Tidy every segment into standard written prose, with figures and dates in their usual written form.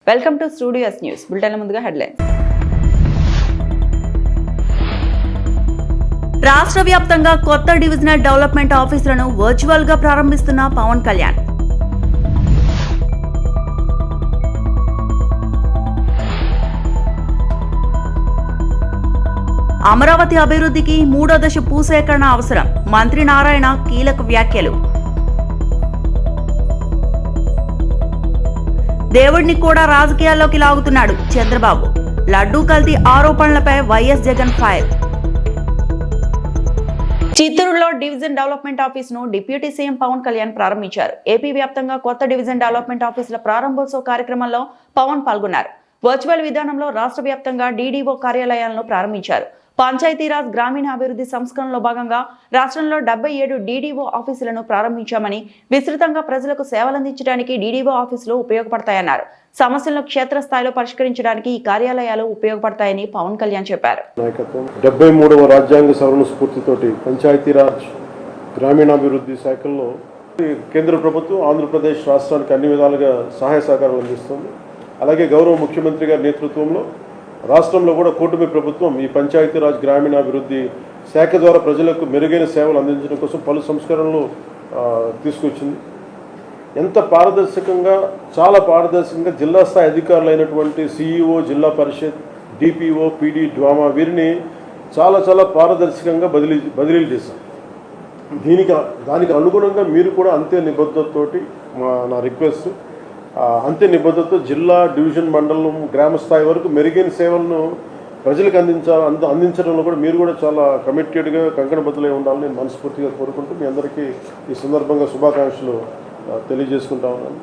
Welcome to studios news. బులెటిన్ల ముందుగా headlines. రాష్ట్ర వ్యాప్తంగా కొత్త డివిజనల్ డెవలప్మెంట్ ఆఫీసులను వర్చువల్ గా ప్రారంభిస్తున్న పవన్ కళ్యాణ్. అమరావతి అభివృద్ధికి 3వ దశ భూసేకరణ అవసరం. మంత్రి నారాయణ కీలక వ్యాఖ్యలు. దేవుడిని కూడా రాజకీయాల్లోకి లాగుతున్నాడు చంద్రబాబు. లడ్డూ కల్తీ ఆరోపణలపై వైఎస్ జగన్ ఫైర్. చిత్తూరులో డివిజన్ డెవలప్మెంట్ ఆఫీసును డిప్యూటీ సీఎం పవన్ కళ్యాణ్ ప్రారంభించారు. ఏపీ వ్యాప్తంగా కొత్త డివిజన్ డెవలప్మెంట్ ఆఫీసుల ప్రారంభోత్సవ కార్యక్రమంలో పవన్ పాల్గొన్నారు. వర్చువల్ విధానంలో రాష్ట్ర వ్యాప్తంగా డీడీఓ కార్యాలయాలను ప్రారంభించారు. పంచాయతీరాజ్ గ్రామీణాభివృద్ధి సంస్కరణలో భాగంగా రాష్ట్రంలో 77 డీడీఓ ఆఫీసులను ప్రారంభించామని, విస్తృతంగా ప్రజలకు సేవలందించడానికి డీడీఓ ఆఫీసులు ఉపయోగపడతాయన్నారు. సమస్యలను క్షేత్రస్థాయిలో పరిష్కరించడానికి ఈ కార్యాలయాలు ఉపయోగపడతాయని పవన్ కళ్యాణ్ చెప్పారు. 73వ రాజ్యాంగ సవరణ స్ఫూర్తితోటి పంచాయతీరాజ్ గ్రామీణాభివృద్ధి శాఖల్లో కేంద్ర ప్రభుత్వం ఆంధ్రప్రదేశ్ రాష్ట్రానికి అన్ని విధాలుగా సహాయ సహకారాలు అందిస్తుంది. అలాగే గౌరవ ముఖ్యమంత్రి గారి నేతృత్వంలో రాష్ట్రంలో కూడా కూటమి ప్రభుత్వం ఈ పంచాయతీరాజ్ గ్రామీణాభివృద్ధి శాఖ ద్వారా ప్రజలకు మెరుగైన సేవలు అందించడం కోసం పలు సంస్కరణలు తీసుకొచ్చింది. ఎంత పారదర్శకంగా, చాలా పారదర్శకంగా జిల్లా స్థాయి అధికారులు అయినటువంటి సిఇఓ, జిల్లా పరిషత్, డిపిఓ, పీడీ, డ్వామా వీరిని చాలా పారదర్శకంగా బదిలీలు చేశాం. దానికి అనుగుణంగా మీరు కూడా అంతే నిబద్ధతతోటి నా రిక్వెస్ట్, అంతే నిబద్ధతతో జిల్లా, డివిజన్, మండలం, గ్రామ స్థాయి వరకు మెరుగైన సేవలను ప్రజలకు అందించడంలో కూడా మీరు కూడా చాలా కమిటెడ్గా, కంకణబద్దులై ఉండాలని నేను మనస్ఫూర్తిగా కోరుకుంటూ మీ అందరికీ ఈ సందర్భంగా శుభాకాంక్షలు తెలియజేసుకుంటా ఉన్నాను.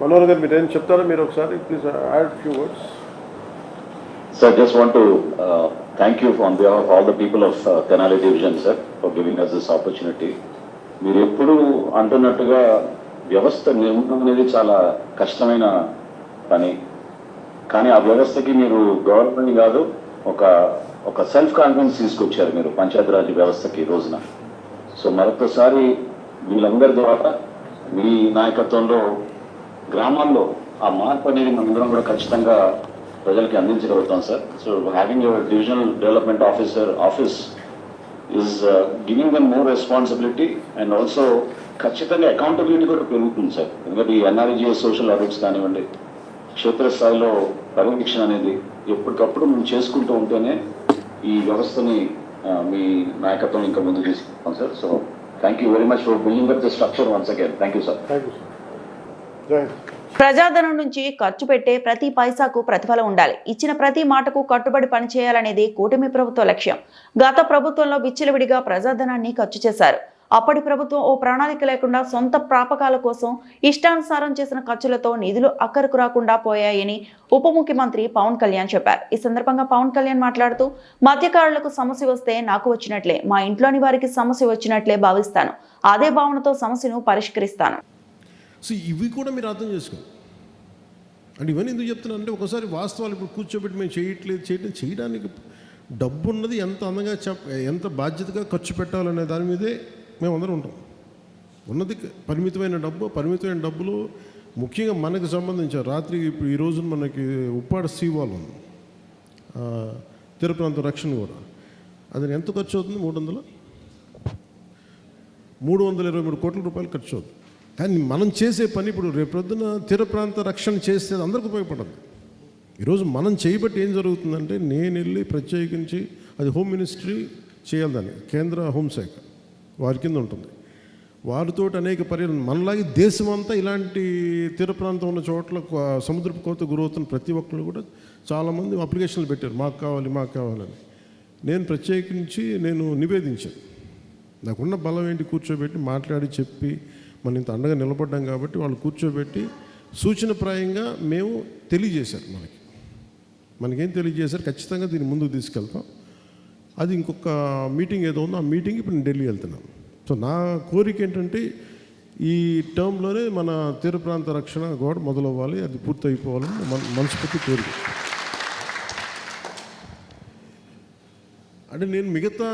మనోహర్ గారు మీరు ఏం చెప్తారో మీరు ఒకసారి please add few words. Sir, just want to thank you on behalf of all the people of Tenali Division, sir, for giving us this opportunity. మీరు ఎప్పుడు అంటున్నట్టుగా వ్యవస్థ నిర్మాణం అనేది చాలా కష్టమైన పని, కానీ ఆ వ్యవస్థకి మీరు గవర్నమెంట్ కాదు ఒక సెల్ఫ్ కాన్ఫిడెన్స్ తీసుకొచ్చారు మీరు పంచాయతీరాజ్ వ్యవస్థకి ఈ రోజున. సో మరొకసారి వీళ్ళందరి ద్వారా మీ నాయకత్వంలో గ్రామాల్లో ఆ మార్పు అనేది మనందరం కూడా ఖచ్చితంగా ప్రజలకి అందించగలుగుతాం sir. So having your divisional development office is giving them more responsibility and also ఖచ్చితంగా అకౌంటబిలిటీ కూడా పెరుగుతుంది సార్. ఎందుకంటే ఈ ఎన్ఆర్జీఎస్ సోషల్ ఆడిట్స్ కానివ్వండి, క్షేత్రస్థాయిలో పర్యవేక్షణ అనేది ఎప్పటికప్పుడు మనం చేసుకుంటూ ఉంటేనే ఈ వ్యవస్థని మీ నాయకత్వం ఇంకా ముందుకు తీసుకుంటాం sir. So thank you very much for building up the structure once again. Thank you sir. ప్రజాధనం నుంచి ఖర్చు పెట్టే ప్రతి పైసాకు ప్రతిఫలం ఉండాలి. ఇచ్చిన ప్రతి మాటకు కట్టుబడి పనిచేయాలనేది కూటమి ప్రభుత్వ లక్ష్యం. గత ప్రభుత్వంలో విచ్చలవిడిగా ప్రజాధనాన్ని ఖర్చు చేశారు. అప్పటి ప్రభుత్వం ఓ ప్రణాళిక లేకుండా సొంత ప్రాపకాల కోసం ఇష్టానుసారం చేసిన ఖర్చులతో నిధులు అక్కరకు రాకుండా పోయాయని ఉప ముఖ్యమంత్రి పవన్ కళ్యాణ్ చెప్పారు. ఈ సందర్భంగా పవన్ కళ్యాణ్ మాట్లాడుతూ, మధ్యకారులకు సమస్య వస్తే నాకు వచ్చినట్లే, మా ఇంట్లోని వారికి సమస్య వచ్చినట్లే భావిస్తాను. అదే భావనతో సమస్యను పరిష్కరిస్తాను. సో ఇవి కూడా మీరు అర్థం చేసుకోండి. అంటే ఇవన్నీ ఎందుకు చెప్తున్నాను అంటే, ఒకసారి వాస్తవాలు ఇప్పుడు కూర్చోబెట్టి మేము చేయడానికి డబ్బు ఉన్నది ఎంత అందంగా ఎంత బాధ్యతగా ఖర్చు పెట్టాలనే దాని మీదే మేము అందరం ఉంటాం. ఉన్నది పరిమితమైన డబ్బులు ముఖ్యంగా మనకు సంబంధించిన రాత్రి ఇప్పుడు ఈ రోజున మనకి ఉప్పాడ సీవాల్ ఉంది, తీర ప్రాంత రక్షణ కూడా. అది ఎంత ఖర్చు అవుతుంది? 323 కోట్ల రూపాయలు ఖర్చు అవుతుంది. కానీ మనం చేసే పని ఇప్పుడు రేపొద్దున తీర ప్రాంత రక్షణ చేస్తే అందరికి ఉపయోగపడదు. ఈరోజు మనం చేయబట్టి ఏం జరుగుతుందంటే, నేను వెళ్ళి ప్రత్యేకించి అది హోమ్ మినిస్ట్రీ చేయాలి, దాన్ని కేంద్ర హోంశాఖ వారి కింద ఉంటుంది. వారితో అనేక పర్యాలు మనలాగే దేశమంతా ఇలాంటి తీర ప్రాంతం ఉన్న చోట్ల సముద్రపు కోత గురవుతున్న ప్రతి ఒక్కరు కూడా చాలామంది అప్లికేషన్లు పెట్టారు, మాకు కావాలని. నేను ప్రత్యేకించి నివేదించాను. నాకున్న బలం ఏంటి, కూర్చోబెట్టి మాట్లాడి చెప్పి మనం ఇంత అండగా నిలబడ్డాం కాబట్టి వాళ్ళు కూర్చోబెట్టి సూచనప్రాయంగా మేము తెలియజేశారు. మనకేం తెలియజేశారు, ఖచ్చితంగా దీన్ని ముందుకు తీసుకెళ్తాం. అది ఇంకొక మీటింగ్ ఏదో ఉందో ఆ మీటింగ్ ఇప్పుడు నేను ఢిల్లీ వెళ్తున్నాను. సో నా కోరిక ఏంటంటే, ఈ టర్మ్లోనే మన తీర ప్రాంత రక్షణ గోడ మొదలవ్వాలి, అది పూర్తి అయిపోవాలని మనస్ఫూర్తి కోరిక. అంటే నేను మిగతా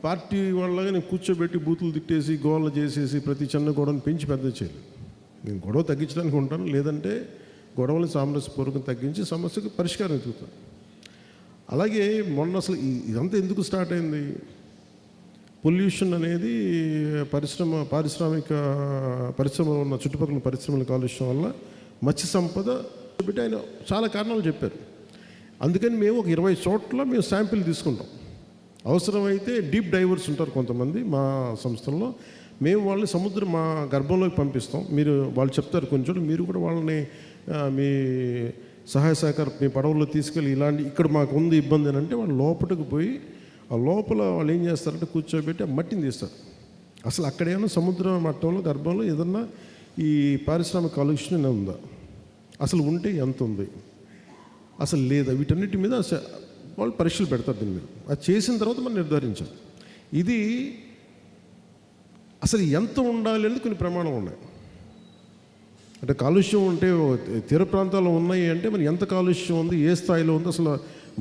పార్టీ వాళ్ళగా నేను కూర్చోబెట్టి బూతులు తిట్టేసి గోళ్ళ చేసేసి ప్రతి చిన్న గోడను పెంచి పెద్ద చేయలేదు. నేను గొడవ తగ్గించడానికి ఉంటాను, లేదంటే గొడవలు సామరస్యపూర్వకం తగ్గించి సమస్యకు పరిష్కారం వెతుకుతాను. అలాగే మొన్న అసలు ఇదంతా ఎందుకు స్టార్ట్ అయింది? పొల్యూషన్ అనేది పరిశ్రమలో ఉన్న చుట్టుపక్కల పరిశ్రమల కాలుష్యం వల్ల మత్స్య సంపద పెట్టి ఆయన చాలా కారణాలు చెప్పారు. అందుకని మేము ఒక 20 చోట్ల మేము శాంపిల్ తీసుకుంటాం. అవసరమైతే డీప్ డైవర్స్ ఉంటారు కొంతమంది మా సంస్థల్లో, మేము వాళ్ళని సముద్రం మా గర్భంలోకి పంపిస్తాం. వాళ్ళు చెప్తారు కొంచెం, మీరు కూడా వాళ్ళని మీ సహాయ సహకారం మీ పడవల్లో తీసుకెళ్ళి ఇక్కడ మాకు ఉంది ఇబ్బంది అని అంటే వాళ్ళు లోపలికి పోయి ఆ లోపల వాళ్ళు ఏం చేస్తారంటే కూర్చోబెట్టి ఆ మట్టిని తీస్తారు. అసలు అక్కడేమన్నా సముద్ర మట్టంలో గర్భంలో ఏదన్నా ఈ పారిశ్రామిక కాలుష్యం ఉందా, అసలు ఉంటే ఎంత ఉంది, అసలు లేదా, వీటన్నిటి మీద వాళ్ళు పరీక్షలు పెడతారు. దీని మీద అది చేసిన తర్వాత మనం నిర్ధారించాలి ఇది అసలు ఎంత ఉండాలి అనేది కొన్ని ప్రమాణం ఉన్నాయి. అంటే కాలుష్యం ఉంటే తీర ప్రాంతాల్లో ఉన్నాయి అంటే మరి ఎంత కాలుష్యం ఉంది, ఏ స్థాయిలో ఉంది, అసలు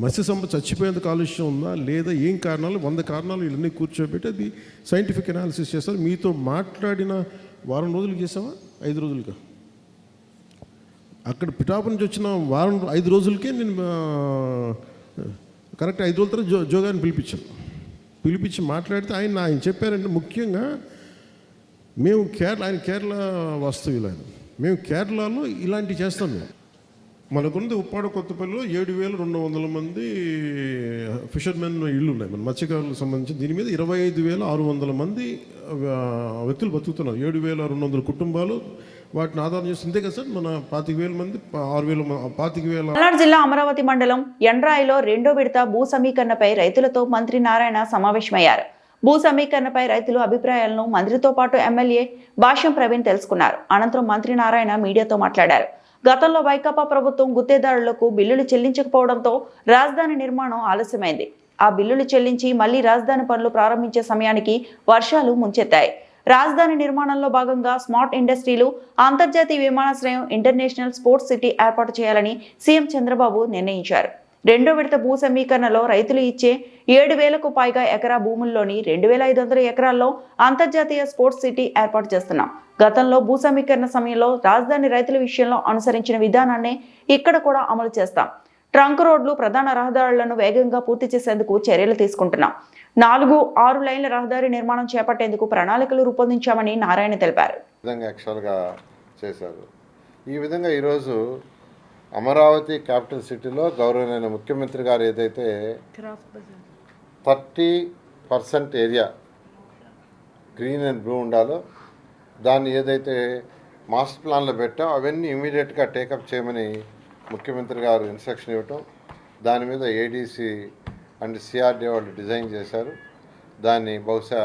మత్స్య సంపద చచ్చిపోయేంత కాలుష్యం ఉందా లేదా, ఏం కారణాలు, 100 కారణాలు ఇవన్నీ కూర్చోబెట్టి అది సైంటిఫిక్ అనాలిసిస్ చేస్తారు. మీతో మాట్లాడిన వారం రోజులు చేసామా 5 రోజులుగా అక్కడ పిఠాపు నుంచి వచ్చిన 5 రోజులకే నేను కరెక్ట్ 5 రోజుల తర్వాత జోగాన్ని పిలిపించి మాట్లాడితే ఆయన చెప్పారంటే ముఖ్యంగా మేము ఆయన కేరళ వాస్తవ్యులు, మేము కేరళలో ఇలాంటివి చేస్తాం. మనకున్నది ఉప్పాడ కొత్తపల్లిలో 7,200 మంది ఫిషర్మెన్ ఇళ్ళు ఉన్నాయి మన మత్స్యకారులకు సంబంధించి. దీని మీద 25,600 మంది వ్యక్తులు బతుకుతున్నారు. 7,200 కుటుంబాలు వాటిని ఆధారం చేసి ఇంతే కదా సార్, మన 25,000 మంది 6,000 పల్నాడు జిల్లా అమరావతి మండలం ఎండ్రాయిలో 2వ విడత భూ సమీకరణపై రైతులతో మంత్రి నారాయణ సమావేశమయ్యారు. భూ సమీకరణపై రైతుల అభిప్రాయాలను మంత్రితో పాటు ఎమ్మెల్యే భాష్యం ప్రవీణ్ తెలుసుకున్నారు. అనంతరం మంత్రి నారాయణ మీడియాతో మాట్లాడారు. గతంలో వైకాపా ప్రభుత్వం గుత్తేదారులకు బిల్లులు చెల్లించకపోవడంతో రాజధాని నిర్మాణం ఆలస్యమైంది. ఆ బిల్లులు చెల్లించి మళ్లీ రాజధాని పనులు ప్రారంభించే సమయానికి వర్షాలు ముంచెత్తాయి. రాజధాని నిర్మాణంలో భాగంగా స్మార్ట్ ఇండస్ట్రీలు, అంతర్జాతీయ విమానాశ్రయం, ఇంటర్నేషనల్ స్పోర్ట్స్ సిటీ ఏర్పాటు చేయాలని సీఎం చంద్రబాబు నిర్ణయించారు. 2వ విడత భూ సమీకరణలో రైతులు ఇచ్చే 7,000కు పైగా ఎకరా భూముల్లోని 2,500 ఎకరాల్లో అంతర్జాతీయ స్పోర్ట్స్ సిటీ ఏర్పాటు చేస్తున్నాం. గతంలో భూ సమీకరణ సమయంలో రాజధాని రైతుల విషయంలో అనుసరించిన విధానాన్ని ఇక్కడ కూడా అమలు చేస్తాం. ట్రంక్ రోడ్లు, ప్రధాన రహదారులను వేగంగా పూర్తి చేసేందుకు చర్యలు తీసుకుంటున్నాం. 4-6 లైన్ల రహదారి నిర్మాణం చేపట్టేందుకు ప్రణాళికలు రూపొందించామని నారాయణ తెలిపారు. ఈ విధంగా ఈరోజు అమరావతి క్యాపిటల్ సిటీలో గౌరవనీయ ముఖ్యమంత్రి గారు ఏదైతే 30% ఏరియా గ్రీన్ అండ్ బ్లూ ఉండాలో దాన్ని ఏదైతే మాస్టర్ ప్లాన్లో పెట్టాం అవన్నీ ఇమీడియట్గా టేకప్ చేయమని ముఖ్యమంత్రి గారు ఇన్స్ట్రక్షన్ ఇవ్వటం, దాని మీద ఏడీసీ అండ్ సిఆర్డీ వాళ్ళు డిజైన్ చేశారు. దాన్ని బహుశా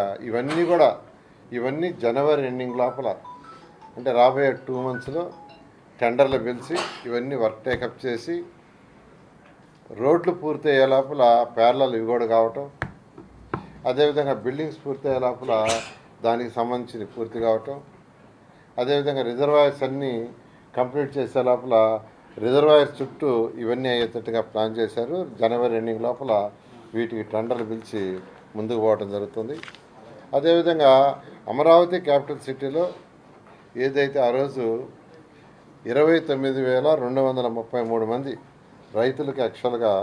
ఇవన్నీ జనవరి ఎండింగ్ లోపల అంటే రాబోయే 2 monthsలో టెండర్లు పిలిచి ఇవన్నీ వర్క్ టేకప్ చేసి రోడ్లు పూర్తయ్యే లోపల ప్యారలల్ ఇవి కూడా కావటం, అదేవిధంగా బిల్డింగ్స్ పూర్తయ్యే లోపల దానికి సంబంధించి పూర్తి కావటం, అదేవిధంగా రిజర్వాయర్స్ అన్నీ కంప్లీట్ చేసే లోపల రిజర్వాయర్ చుట్టూ ఇవన్నీ అయ్యేటట్టుగా ప్లాన్ చేశారు. జనవరి ఎండింగ్ లోపల వీటికి టెండర్లు పిలిచి ముందుకు పోవడం జరుగుతుంది. అదేవిధంగా అమరావతి క్యాపిటల్ సిటీలో ఏదైతే ఆ రోజు 29,233 మంది రైతులకు యాక్చువల్గా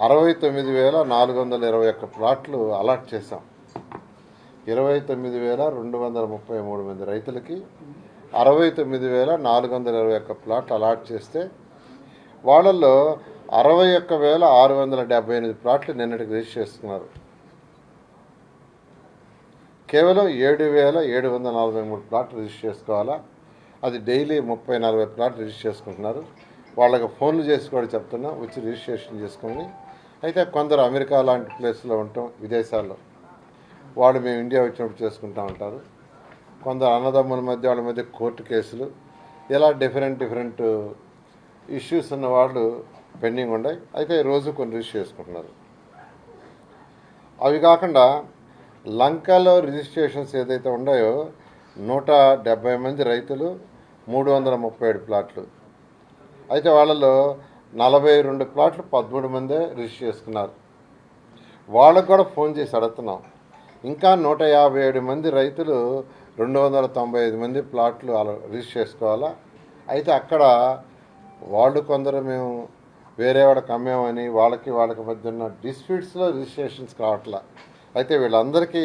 69,421 ప్లాట్లు అలాట్ చేశాం. 29,233 మంది రైతులకి 69,421 ప్లాట్లు అలాట్ చేస్తే వాళ్ళల్లో 61,678 ప్లాట్లు నిన్నటికి రిజిస్టర్ చేసుకున్నారు. కేవలం 7,743 ప్లాట్లు రిజిస్టర్ చేసుకోవాలా, అది డైలీ 30-40 ప్లాట్లు రిజిస్టర్ చేసుకుంటున్నారు. వాళ్ళకి ఫోన్లు చేసి కూడా చెప్తున్నా వచ్చి రిజిస్ట్రేషన్ చేసుకోండి. అయితే కొందరు అమెరికా లాంటి ప్లేస్లో ఉంటాం, విదేశాల్లో వాళ్ళు మేము ఇండియా వచ్చినప్పుడు చేసుకుంటూ ఉంటారు. కొందరు అన్నదమ్ముల మధ్య వాళ్ళ మధ్య కోర్టు కేసులు ఇలా డిఫరెంట్ ఇష్యూస్ ఉన్న వాళ్ళు పెండింగ్ ఉన్నాయి. అయితే రోజు కొన్ని రిజిస్టర్ చేసుకుంటున్నారు. అవి కాకుండా లంకలో రిజిస్ట్రేషన్స్ ఏదైతే ఉన్నాయో 170 మంది రైతులు 337 ప్లాట్లు. అయితే వాళ్ళలో 42 ప్లాట్లు 13 మందే రిజిస్టర్ చేసుకున్నారు. వాళ్ళకు కూడా ఫోన్ చేసి అడుగుతున్నాం. ఇంకా 157 మంది రైతులు 295 మంది ప్లాట్లు రిజిస్టర్ చేసుకోవాలా. అయితే అక్కడ వాళ్ళు కొందరు మేము వేరే వాడికి అమ్మామని వాళ్ళకి మధ్య ఉన్న డిస్ప్యూట్స్లో రిజిస్ట్రేషన్స్ కావట్లా. అయితే వీళ్ళందరికీ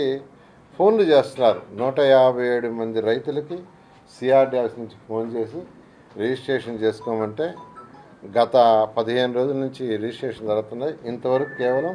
ఫోన్లు చేస్తున్నారు. 157 మంది రైతులకి సిఆర్డీ ఆఫీస్ నుంచి ఫోన్ చేసి రిజిస్ట్రేషన్ చేసుకోమంటే గత 15 రోజుల నుంచి రిజిస్ట్రేషన్ జరుగుతున్నాయి. ఇంతవరకు కేవలం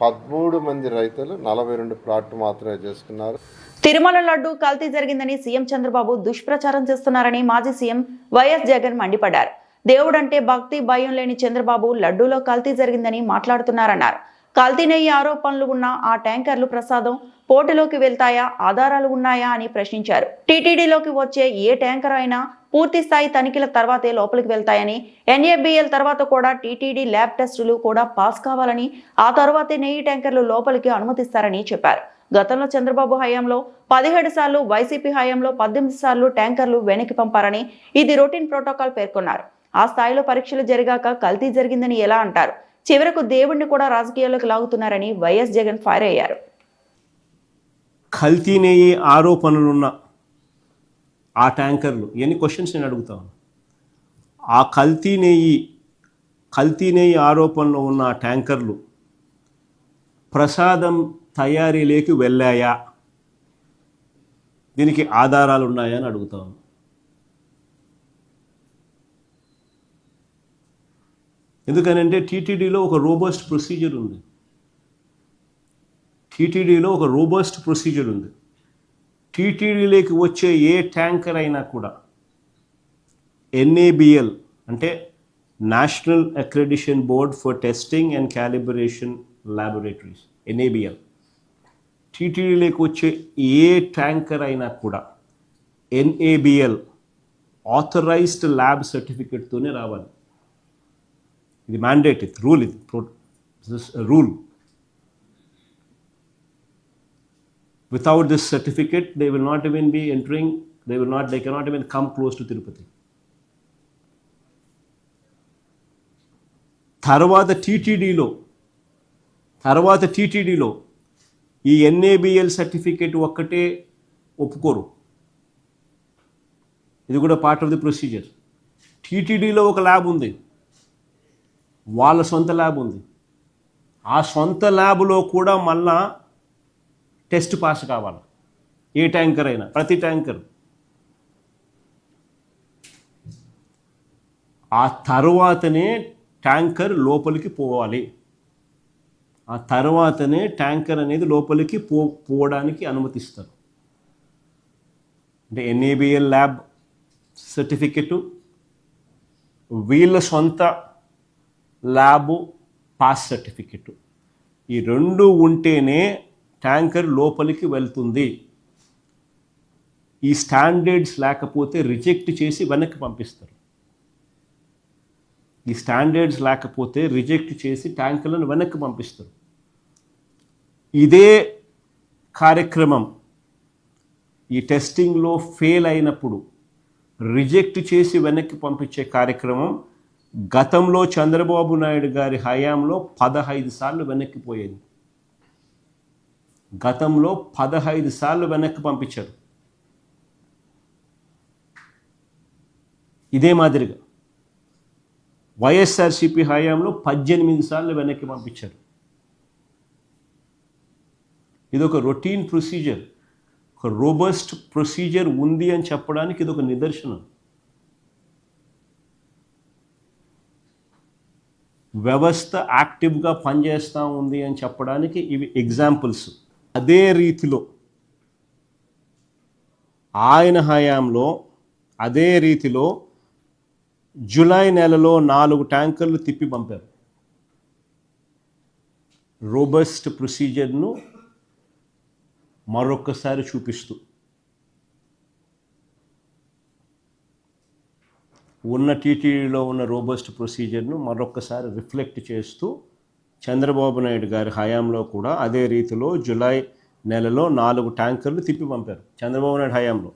13 మంది రైతులు 42 ప్లాట్లు మాత్రమే చేసుకున్నారు. తిరుమల లడ్డు కల్తీ జరిగిందని సీఎం చంద్రబాబు దుష్ప్రచారం చేస్తున్నారని మాజీ సీఎం వైఎస్ జగన్ మండిపడ్డారు. దేవుడంటే భక్తి భయం లేని చంద్రబాబు లడ్డూలో కల్తీ జరిగిందని మాట్లాడుతున్నారన్నారు. కల్తీ నెయ్యి ఆరోపణలు ఉన్న ఆ ట్యాంకర్లు ప్రసాదం పోర్టులోకి వెళ్తాయా, ఆధారాలు ఉన్నాయా అని ప్రశ్నించారు. టీటీడీలోకి వచ్చే ఏ ట్యాంకర్ అయినా పూర్తి స్థాయి తనిఖీల తర్వాతే లోపలికి వెళ్తాయని, NABL తర్వాత కూడా టీటీడీ ల్యాబ్ టెస్టులు కూడా పాస్ కావాలని, ఆ తర్వాతే నెయ్యి ట్యాంకర్లు లోపలికి అనుమతిస్తారని చెప్పారు. గతంలో చంద్రబాబు హయాంలో 17 సార్లు, వైసీపీ హయాంలో 18 సార్లు ట్యాంకర్లు వెనక్కి పంపారని, ఇది రొటీన్ ప్రోటోకాల్ పేర్కొన్నారు. ఆ స్థాయిలో పరీక్షలు జరిగాక కల్తీ జరిగిందని ఎలా అంటారు? చివరకు దేవుణ్ణి కూడా రాజకీయాల్లోకి లాగుతున్నారని వైఎస్ జగన్ ఫైర్ అయ్యారు. కల్తీ నెయ్యి ఆరోపణలున్న ఆ ట్యాంకర్లు, ఎన్ని క్వశ్చన్స్ నేను అడుగుతాను. ఆ కల్తీ నెయ్యి ఆరోపణలో ఉన్న ఆ ట్యాంకర్లు ప్రసాదం తయారీలోకి వెళ్ళాయా, దీనికి ఆధారాలు ఉన్నాయా అని అడుగుతాను. ఎందుకనంటే టీటీడీలో ఒక రోబస్ట్ ప్రొసీజర్ ఉంది. టీటీడీలోకి వచ్చే ఏ ట్యాంకర్ అయినా కూడా NABL అంటే national accreditation board for testing and calibration laboratories, NABL, టీటీడీలోకి వచ్చే ఏ ట్యాంకర్ అయినా కూడా NABL ఆథరైజ్డ్ ల్యాబ్ సర్టిఫికెట్తోనే రావాలి. ఇది మ్యాండేట్, ఇది rule, rule. Without this certificate, they will not even be entering, they cannot even come close to Tirupati. తర్వాత టీటీడీలో ఈ NABL certificate ఒక్కటే ఒప్పుకోరు. ఇది కూడా పార్ట్ ఆఫ్ ది ప్రొసీజర్. టీటీడీలో ఒక ల్యాబ్ ఉంది, వాళ్ళ సొంత ల్యాబ్ ఉంది. ఆ సొంత ల్యాబ్లో కూడా మళ్ళా టెస్ట్ పాస్ కావాలి. ఏ ట్యాంకర్ అయినా, ప్రతి ట్యాంకర్. ఆ తర్వాతనే ట్యాంకర్ లోపలికి పోవాలి. ఆ తర్వాతనే ట్యాంకర్ అనేది లోపలికి పోవడానికి అనుమతిస్తారు. అంటే NABL ల్యాబ్ సర్టిఫికెటు, వీళ్ళ సొంత ల్యాబు పాస్ సర్టిఫికెటు, ఈ రెండు ఉంటేనే ట్యాంకర్ లోపలికి వెళ్తుంది. ఈ స్టాండర్డ్స్ లేకపోతే రిజెక్ట్ చేసి వెనక్కి పంపిస్తారు. ట్యాంకర్లను వెనక్కి పంపిస్తారు. ఇదే కార్యక్రమం ఈ టెస్టింగ్లో ఫెయిల్ అయినప్పుడు రిజెక్ట్ చేసి వెనక్కి పంపించే కార్యక్రమం గతంలో చంద్రబాబు నాయుడు గారి హయాంలో 15 సార్లు వెనక్కిపోయేది. 15 సార్లు వెనక్కి పంపించారు. ఇదే మాదిరిగా వైఎస్ఆర్సీపీ హయాంలో 18 సార్లు వెనక్కి పంపించారు. ఇది ఒక రొటీన్ ప్రొసీజర్, ఒక రోబస్ట్ ప్రొసీజర్ ఉంది అని చెప్పడానికి ఇది ఒక నిదర్శనం. వ్యవస్థ యాక్టివ్గా పనిచేస్తూ ఉంది అని చెప్పడానికి ఇవి ఎగ్జాంపుల్స్. అదే రీతిలో ఆయన హయాంలో జూలై నెలలో 4 ట్యాంకర్లు తిప్పి పంపారు. రోబస్ట్ ప్రొసీజర్ను మరొక్కసారి చూపిస్తూ, ఉన్న టీటీడీలో ఉన్న రోబస్ట్ ప్రొసీజర్ను మరొక్కసారి రిఫ్లెక్ట్ చేస్తూ చంద్రబాబు నాయుడు గారి హయాంలో కూడా అదే రీతిలో జూలై నెలలో 4 ట్యాంకర్లు తిప్పి పంపారు చంద్రబాబు నాయుడు హయాంలో.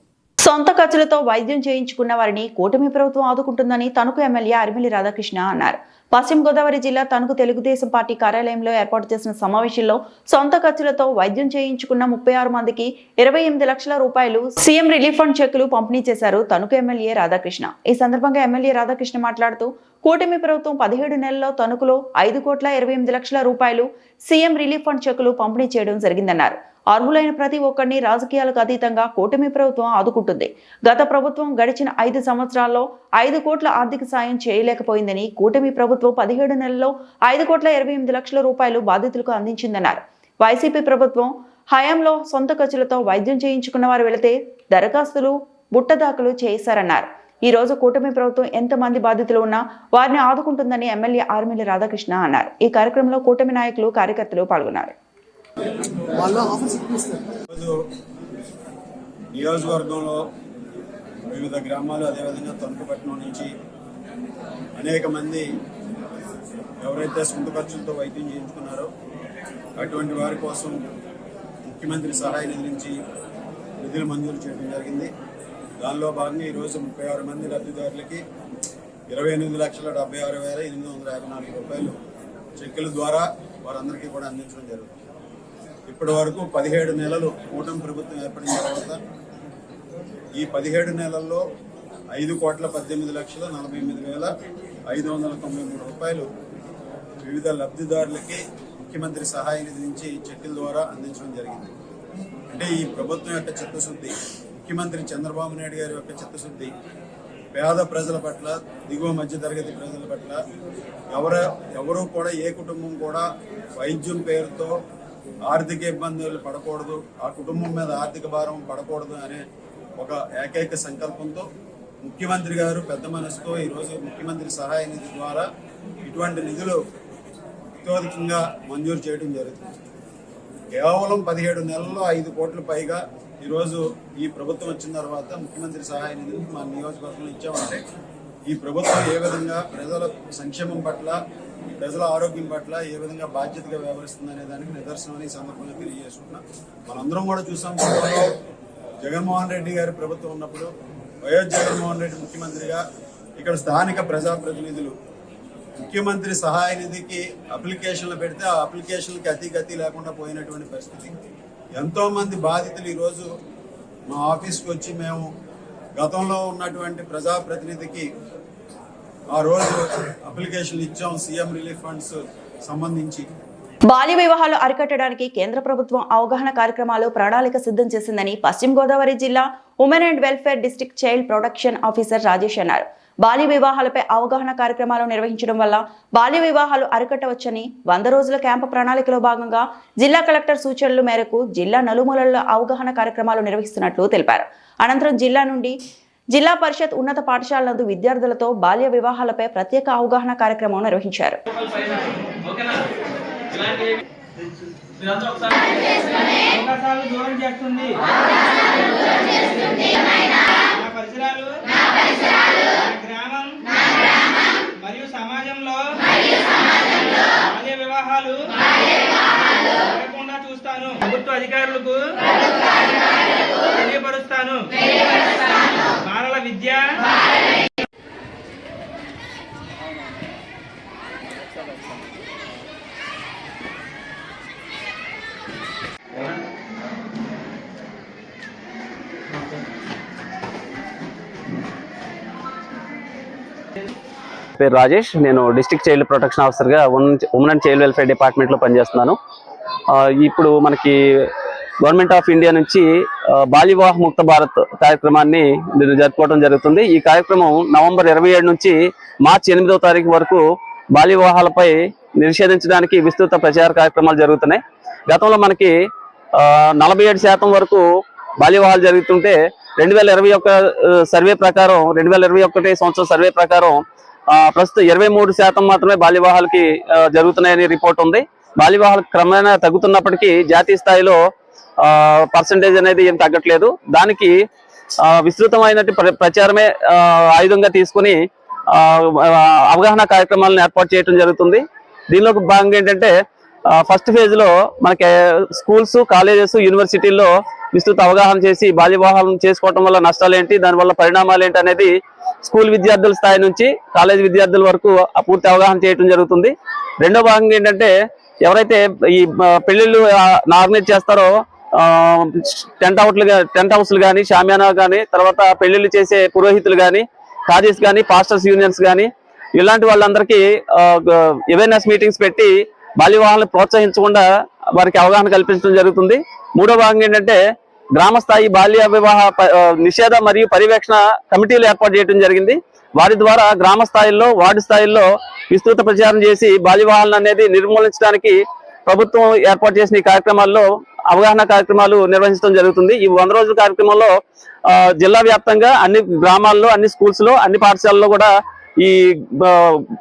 సొంత ఖర్చులతో వైద్యం చేయించుకున్న వారిని కూటమి ప్రభుత్వం ఆదుకుంటుందని తణుకు ఎమ్మెల్యే అరిమిల్లి రాధాకృష్ణ అన్నారు. పశ్చిమ గోదావరి జిల్లా తణుకు తెలుగుదేశం పార్టీ కార్యాలయంలో ఏర్పాటు చేసిన సమావేశంలో సొంత ఖర్చులతో వైద్యం చేయించుకున్న 36 మందికి 28 లక్షల రూపాయలు సీఎం రిలీఫ్ ఫండ్ చెక్కులు పంపిణీ చేశారు తణుకు ఎమ్మెల్యే రాధాకృష్ణ. ఈ సందర్భంగా ఎమ్మెల్యే రాధాకృష్ణ మాట్లాడుతూ కూటమి ప్రభుత్వం 17 నెలల్లో తణుకులో 5,28,00,000 రూపాయలు సీఎం రిలీఫ్ ఫండ్ చెక్కులు పంపిణీ చేయడం జరిగిందన్నారు. అర్హులైన ప్రతి ఒక్కరిని రాజకీయాలకు అతీతంగా కూటమి ప్రభుత్వం ఆదుకుంటుంది. గత ప్రభుత్వం గడిచిన 5 సంవత్సరాల్లో 5 కోట్ల ఆర్థిక సాయం చేయలేకపోయిందని కూటమి ప్రభుత్వం 17 నెలల్లో 5,28,00,000 రూపాయలు బాధితులకు అందించిందన్నారు. వైసీపీ ప్రభుత్వం హయాంలో సొంత ఖర్చులతో వైద్యం చేయించుకున్న వారు వెళితే దరఖాస్తులు బుట్టదాఖలు చేశారన్నారు. ఈ రోజు కూటమి ప్రభుత్వం ఎంతమంది బాధితులు ఉన్నా వారిని ఆదుకుంటుందని ఎమ్మెల్యే అరిమిల్లి రాధాకృష్ణ అన్నారు. ఈ కార్యక్రమంలో కూటమి నాయకులు కార్యకర్తలు పాల్గొన్నారు. నియోజకవర్గంలో వివిధ గ్రామాలు అదేవిధంగా తణుకుపట్నం నుంచి అనేక మంది ఎవరైతే సొంత ఖర్చులతో వైద్యం చేయించుకున్నారో అటువంటి వారి కోసం ముఖ్యమంత్రి సహాయ నిధి నుంచి నిధులు మంజూరు చేయడం జరిగింది. దానిలో భాగంగా ఈరోజు 36 మంది లబ్ధిదారులకి 28,76,854 రూపాయలు చెక్కుల ద్వారా వారందరికీ కూడా అందించడం జరుగుతుంది. ఇప్పటి వరకు 17 నెలలు కూటమి ప్రభుత్వం ఏర్పడిన తర్వాత ఈ 17 నెలల్లో 5,18,48,593 రూపాయలు వివిధ లబ్ధిదారులకి ముఖ్యమంత్రి సహాయ నిధి నుంచి చెక్కుల ద్వారా అందించడం జరిగింది. అంటే ఈ ప్రభుత్వం యొక్క చిత్తశుద్ధి, ముఖ్యమంత్రి చంద్రబాబు నాయుడు గారి యొక్క చిత్తశుద్ధి పేద ప్రజల పట్ల, దిగువ మధ్య తరగతి ప్రజల పట్ల ఎవరు కూడా ఏ కుటుంబం కూడా వైద్యం పేరుతో ఆర్థిక ఇబ్బందులు పడకూడదు, ఆ కుటుంబం మీద ఆర్థిక భారం పడకూడదు అనే ఒక ఏకైక సంకల్పంతో ముఖ్యమంత్రి గారు పెద్ద మనసుతో ఈరోజు ముఖ్యమంత్రి సహాయ నిధి ద్వారా ఇటువంటి నిధులు అత్యధికంగా మంజూరు చేయడం జరుగుతుంది. కేవలం 17 నెలల్లో 5 కోట్ల పైగా ఈరోజు ఈ ప్రభుత్వం వచ్చిన తర్వాత ముఖ్యమంత్రి సహాయ నిధిని మా నియోజకవర్గంలో ఇచ్చామంటే ఈ ప్రభుత్వం ఏ విధంగా ప్రజల సంక్షేమం పట్ల, ప్రజల ఆరోగ్యం పట్ల ఏ విధంగా బాధ్యతగా వ్యవహరిస్తుంది అనే దానికి నిదర్శనం ఈ సందర్భంగా తెలియజేసుకుంటున్నాం. మనందరం కూడా చూసాం, జగన్మోహన్ రెడ్డి గారి ప్రభుత్వం ఉన్నప్పుడు వైఎస్ జగన్మోహన్ రెడ్డి ముఖ్యమంత్రిగా ఇక్కడ స్థానిక ప్రజాప్రతినిధులు ముఖ్యమంత్రి సహాయ నిధికి అప్లికేషన్లు పెడితే ఆ అప్లికేషన్లకి అతిగతి లేకుండా పోయినటువంటి పరిస్థితి. ఎంతో మంది బాధితులు ఈరోజు మా ఆఫీస్కి వచ్చి మేము గతంలో ఉన్నటువంటి ప్రజాప్రతినిధికి ఆ రోజు అప్లికేషన్లు ఇచ్చాం సీఎం రిలీఫ్ ఫండ్స్ సంబంధించి. బాల్య వివాహాలు అరికట్టడానికి కేంద్ర ప్రభుత్వం అవగాహన కార్యక్రమాలు ప్రణాళిక సిద్ధం చేసిందని పశ్చిమ గోదావరి జిల్లా women and welfare district child protection officer Rajesh అన్నారు. బాల్య వివాహాలపై అవగాహన కార్యక్రమాలు నిర్వహించడం వల్ల బాల్య వివాహాలు అరికట్టవచ్చని 100 రోజుల క్యాంపు ప్రణాళికలో భాగంగా జిల్లా కలెక్టర్ సూచనల మేరకు జిల్లా నలుమూలల్లో అవగాహన కార్యక్రమాలు నిర్వహిస్తున్నట్లు తెలిపారు. అనంతరం జిల్లా పరిషత్ ఉన్నత పాఠశాల నందు విద్యార్థులతో బాల్య వివాహాలపై ప్రత్యేక అవగాహన కార్యక్రమం నిర్వహించారు. మరియు సమాజంలో బాల్య వివాహాలు జరగకుండా చూస్తాను. ప్రభుత్వ అధికారులకు తెలియపరుస్తాను. బాలల విద్య పేరు రాజేష్. నేను డిస్ట్రిక్ట్ చైల్డ్ ప్రొటెక్షన్ ఆఫీసర్గా ఉమెన్ అండ్ చైల్డ్ వెల్ఫేర్ డిపార్ట్మెంట్లో పనిచేస్తున్నాను. ఇప్పుడు మనకి గవర్నమెంట్ ఆఫ్ ఇండియా నుంచి బాల్య వివాహ ముక్త భారత్ కార్యక్రమాన్ని జరుపుకోవడం జరుగుతుంది. ఈ కార్యక్రమం నవంబర్ 27 నుంచి మార్చి 8వ తారీఖు వరకు బాల్య వివాహాలపై నిషేధించడానికి విస్తృత ప్రచార కార్యక్రమాలు జరుగుతున్నాయి. గతంలో మనకి 47% వరకు బాల్య వివాహాలు జరుగుతుంటే 2021 సర్వే ప్రకారం 2021 సంవత్సరం సర్వే ప్రకారం ప్రస్తుతం 23% మాత్రమే బాల్య వివాహాలకి జరుగుతున్నాయని రిపోర్ట్ ఉంది. బాల్య వివాహాలు క్రమేణా తగ్గుతున్నప్పటికీ జాతీయ స్థాయిలో పర్సంటేజ్ అనేది ఏం తగ్గట్లేదు. దానికి విస్తృతమైన ప్రచారమే ఆయుధంగా తీసుకుని అవగాహన కార్యక్రమాలను ఏర్పాటు చేయడం జరుగుతుంది. దీనిలో భాగంగా ఏంటంటే ఫస్ట్ ఫేజ్ లో మనకి స్కూల్స్, కాలేజెస్, యూనివర్సిటీల్లో విస్తృత అవగాహన చేసి బాల్య వివాహాలను చేసుకోవటం వల్ల నష్టాలు ఏంటి, దానివల్ల పరిణామాలు ఏంటి అనేది స్కూల్ విద్యార్థుల స్థాయి నుంచి కాలేజ్ విద్యార్థుల వరకు పూర్తి అవగాహన చేయడం జరుగుతుంది. రెండో భాగంగా ఏంటంటే ఎవరైతే ఈ పెళ్లిళ్ళు ఆర్గనైజ్ చేస్తారో టెంట్ హౌస్లు కానీ, షామియానా కానీ, తర్వాత పెళ్లిళ్ళు చేసే పురోహితులు కానీ, కాజీస్ కానీ, పాస్టర్స్ యూనియన్స్ కానీ ఇలాంటి వాళ్ళందరికీ అవేర్నెస్ మీటింగ్స్ పెట్టి బాల్య వివాహాలను ప్రోత్సహించకుండా వారికి అవగాహన కల్పించడం జరుగుతుంది. మూడో భాగంగా ఏంటంటే గ్రామ స్థాయి బాల్య వివాహ నిషేధ మరియు పర్యవేక్షణ కమిటీలు ఏర్పాటు చేయడం జరిగింది. వారి ద్వారా గ్రామ స్థాయిలో, వార్డు స్థాయిల్లో విస్తృత ప్రచారం చేసి బాల్య వివాహాలను అనేది నిర్మూలించడానికి ప్రభుత్వం ఏర్పాటు చేసిన ఈ కార్యక్రమాల్లో అవగాహన కార్యక్రమాలు నిర్వహించడం జరుగుతుంది. ఈ 100 రోజుల కార్యక్రమంలో జిల్లా వ్యాప్తంగా అన్ని గ్రామాల్లో, అన్ని స్కూల్స్ లో, అన్ని పాఠశాలల్లో కూడా ఈ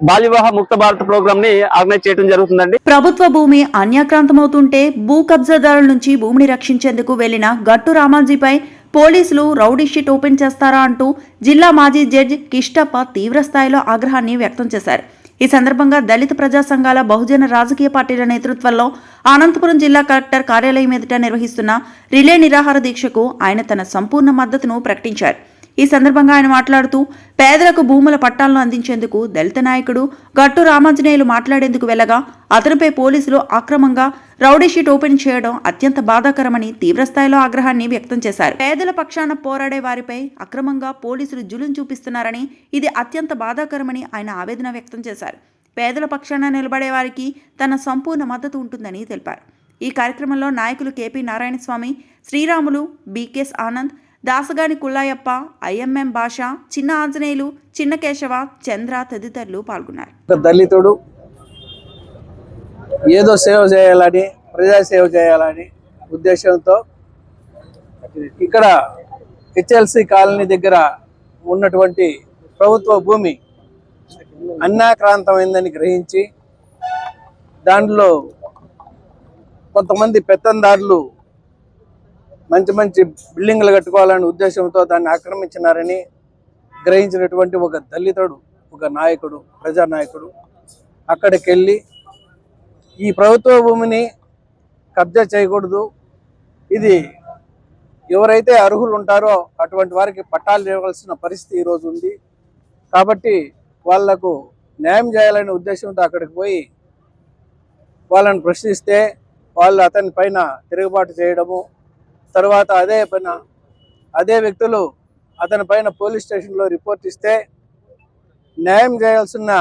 బాల్య వివాహ ముక్త భారత్ ప్రోగ్రామ్ ని ఆర్గనైజ్ చేయడం జరుగుతుందండి. ప్రభుత్వ భూమి అన్యాక్రాంతమవుతుంటే భూ కబ్జాదారుల నుంచి భూమిని రక్షించేందుకు వెళ్లిన గట్టు రామాజీపై పోలీసులు రౌడీ షీట్ ఓపెన్ చేస్తారా అంటూ జిల్లా మాజీ జడ్జి కిష్టప్ప తీవ్ర స్థాయిలో ఆగ్రహాన్ని వ్యక్తం చేశారు. ఈ సందర్భంగా దళిత ప్రజా సంఘాల, బహుజన రాజకీయ పార్టీల నేతృత్వంలో అనంతపురం జిల్లా కలెక్టర్ కార్యాలయం ఎదుట నిర్వహిస్తున్న రిలే నిరాహార దీక్షకు ఆయన తన సంపూర్ణ మద్దతును ప్రకటించారు. ఈ సందర్భంగా ఆయన మాట్లాడుతూ పేదలకు భూముల పట్టాలను అందించేందుకు దళిత నాయకుడు గట్టు రామాంజనేయులు మాట్లాడేందుకు వెళ్లగా అతనిపై పోలీసులు అక్రమంగా రౌడీ షీట్ ఓపెన్ చేయడం అత్యంత బాధాకరమని తీవ్రస్థాయిలో ఆగ్రహాన్ని వ్యక్తం చేశారు. పేదల పక్షాన పోరాడే వారిపై అక్రమంగా పోలీసులు జులుం చూపిస్తున్నారని, ఇది అత్యంత బాధాకరమని ఆయన ఆవేదన వ్యక్తం చేశారు. పేదల పక్షాన నిలబడే వారికి తన సంపూర్ణ మద్దతు ఉంటుందని తెలిపారు. ఈ కార్యక్రమంలో నాయకులు KP Narayanaswamy, Sriramulu, BKS Anand, Dasagani Kullayappa, IMM Basha, Chinna Anjaneyulu, చిన్న కేశవ, చంద్ర తదితరులు పాల్గొన్నారు. దళితుడు ఏదో సేవ చేయాలని, ప్రజా సేవ చేయాలని ఉద్దేశంతో ఇక్కడ హెచ్ఎల్సి కాలనీ దగ్గర ఉన్నటువంటి ప్రభుత్వ భూమి అన్యాక్రాంతమైందని గ్రహించి దాంట్లో కొంతమంది పెత్తందారులు మంచి మంచి బిల్డింగ్లు కట్టుకోవాలనే ఉద్దేశంతో దాన్ని ఆక్రమించినారని గ్రహించినటువంటి ఒక దళితుడు, ఒక నాయకుడు, ప్రజానాయకుడు అక్కడికి వెళ్ళి ఈ ప్రభుత్వ భూమిని కబ్జా చేయకూడదు, ఇది ఎవరైతే అర్హులు ఉంటారో అటువంటి వారికి పట్టాలు ఇవ్వాల్సిన పరిస్థితి ఈరోజు ఉంది కాబట్టి వాళ్లకు న్యాయం చేయాలనే ఉద్దేశంతో అక్కడికి పోయి వాళ్ళని ప్రశ్నిస్తే వాళ్ళు అతని పైన తిరుగుబాటు చేయడము, తర్వాత అదే వ్యక్తులు అతని పైన పోలీస్ స్టేషన్లో రిపోర్ట్ ఇస్తే న్యాయం చేయాల్సిన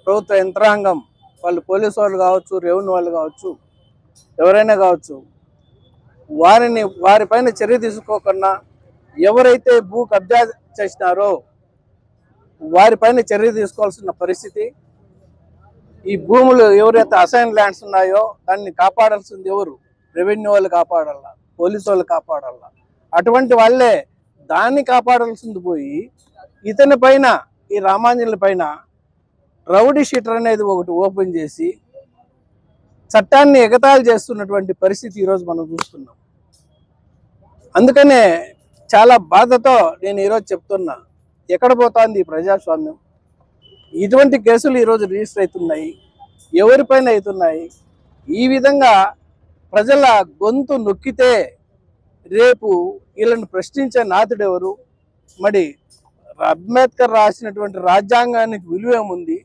ప్రభుత్వ యంత్రాంగం, వాళ్ళు పోలీసు వాళ్ళు కావచ్చు, రెవెన్యూ వాళ్ళు కావచ్చు, ఎవరైనా కావచ్చు, వారిపైన చర్య తీసుకోకుండా ఎవరైతే భూ కబ్జా చేసినారో వారిపైన చర్య తీసుకోవాల్సిన పరిస్థితి. ఈ భూములు ఎవరైతే అసైన్ ల్యాండ్స్ ఉన్నాయో దాన్ని కాపాడాల్సింది ఎవరు? రెవెన్యూ వాళ్ళు కాపాడాల, పోలీసు వాళ్ళు కాపాడాల. అటువంటి వాళ్ళే దాన్ని కాపాడాల్సింది పోయి ఇతని పైన, ఈ రామాంజనుల పైన రౌడీ షీటర్ అనేది ఒకటి ఓపెన్ చేసి చట్టాన్ని ఎగతాళి చేస్తున్నటువంటి పరిస్థితి ఈరోజు మనం చూస్తున్నాం. అందుకనే చాలా బాధతో నేను ఈరోజు చెప్తున్నా, ఎక్కడ పోతుంది ఈ ప్రజాస్వామ్యం? ఇటువంటి కేసులు ఈరోజు రిజిస్టర్ అవుతున్నాయి, ఎవరిపైన అవుతున్నాయి? ఈ విధంగా ప్రజల గొంతు నొక్కితే రేపు వీళ్ళని ప్రశ్నించే నాథుడు ఎవరు? మరి అంబేద్కర్ రాసినటువంటి రాజ్యాంగానికి విలువేముంది,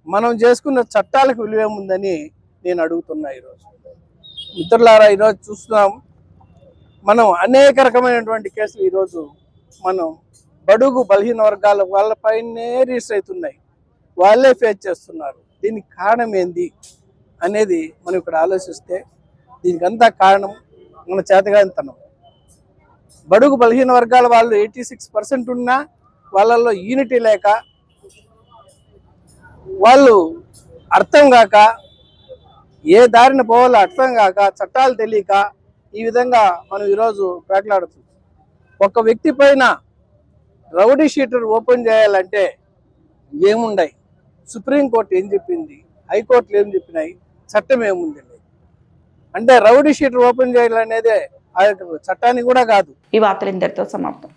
మనం చేసుకున్న చట్టాలకు విలువేముందని నేను అడుగుతున్నా. ఈరోజు మిత్రులారా, ఈరోజు చూస్తున్నాం మనం అనేక రకమైనటువంటి కేసులు ఈరోజు మనం బడుగు బలహీన వర్గాల వాళ్ళపైనే రిజిస్టర్ అవుతున్నాయి, వాళ్ళే ఫేస్ చేస్తున్నారు. దీనికి కారణం ఏంది అనేది మనం ఇక్కడ ఆలోచిస్తే దీనికంతా కారణం మన చేతగానితనం. బడుగు బలహీన వర్గాల వాళ్ళు 86% ఉన్నా వాళ్ళల్లో యూనిటీ లేక, వాళ్ళు అర్థం కాక, ఏ దారిన పోవాలో అర్థం కాక, చట్టాలు తెలియక ఈ విధంగా మనం ఈరోజు మాట్లాడుతున్నాం. ఒక వ్యక్తి పైన రౌడీ షీటర్ ఓపెన్ చేయాలంటే ఏముండయి? సుప్రీంకోర్టు ఏం చెప్పింది, హైకోర్టులు ఏం చెప్పినాయి, చట్టం ఏముందండి? అంటే రౌడీ షీటర్ ఓపెన్ చేయాలనేదే ఆ చట్టానికి కూడా కాదు. ఈ వార్తలు ఇంతటితో సమాప్తం.